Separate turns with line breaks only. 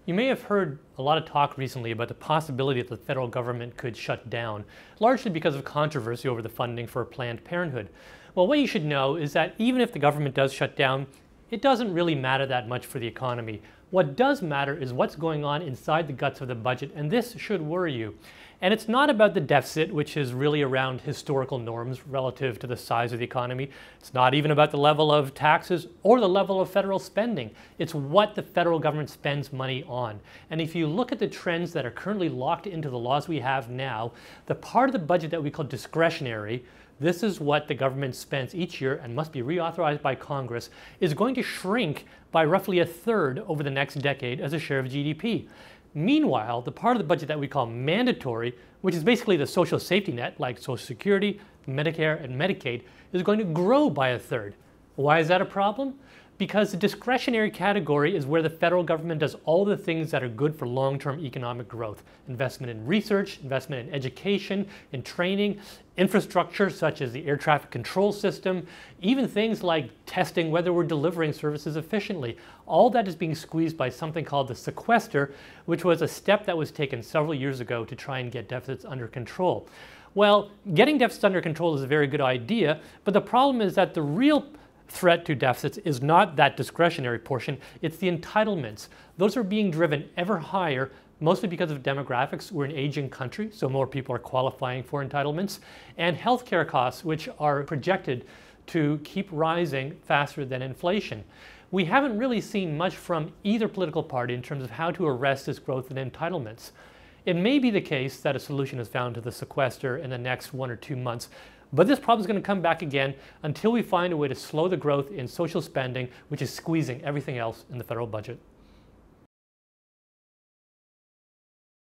You may have heard a lot of talk recently about the possibility that the federal government could shut down, largely because of controversy over the funding for Planned Parenthood. Well, what you should know is that even if the government does shut down, it doesn't really matter that much for the economy. What does matter is what's going on inside the guts of the budget, and this should worry you. And it's not about the deficit, which is really around historical norms relative to the size of the economy. It's not even about the level of taxes or the level of federal spending. It's what the federal government spends money on. And if you look at the trends that are currently locked into the laws we have now, the part of the budget that we call discretionary, this is what the government spends each year and must be reauthorized by Congress, is going to shrink by roughly a third over the next decade as a share of GDP. Meanwhile, the part of the budget that we call mandatory, which is basically the social safety net like Social Security, Medicare, and Medicaid, is going to grow by a third. Why is that a problem? Because the discretionary category is where the federal government does all the things that are good for long-term economic growth. Investment in research, investment in education, in training, infrastructure such as the air traffic control system, even things like testing whether we're delivering services efficiently. All that is being squeezed by something called the sequester, which was a step that was taken several years ago to try and get deficits under control. Well, getting deficits under control is a very good idea, but the problem is that the real threat to deficits is not that discretionary portion, it's the entitlements. Those are being driven ever higher, mostly because of demographics. We're an aging country, so more people are qualifying for entitlements, and healthcare costs, which are projected to keep rising faster than inflation. We haven't really seen much from either political party in terms of how to arrest this growth in entitlements. It may be the case that a solution is found to the sequester in the next 1 or 2 months, but this problem is going to come back again until we find a way to slow the growth in social spending, which is squeezing everything else in the federal budget.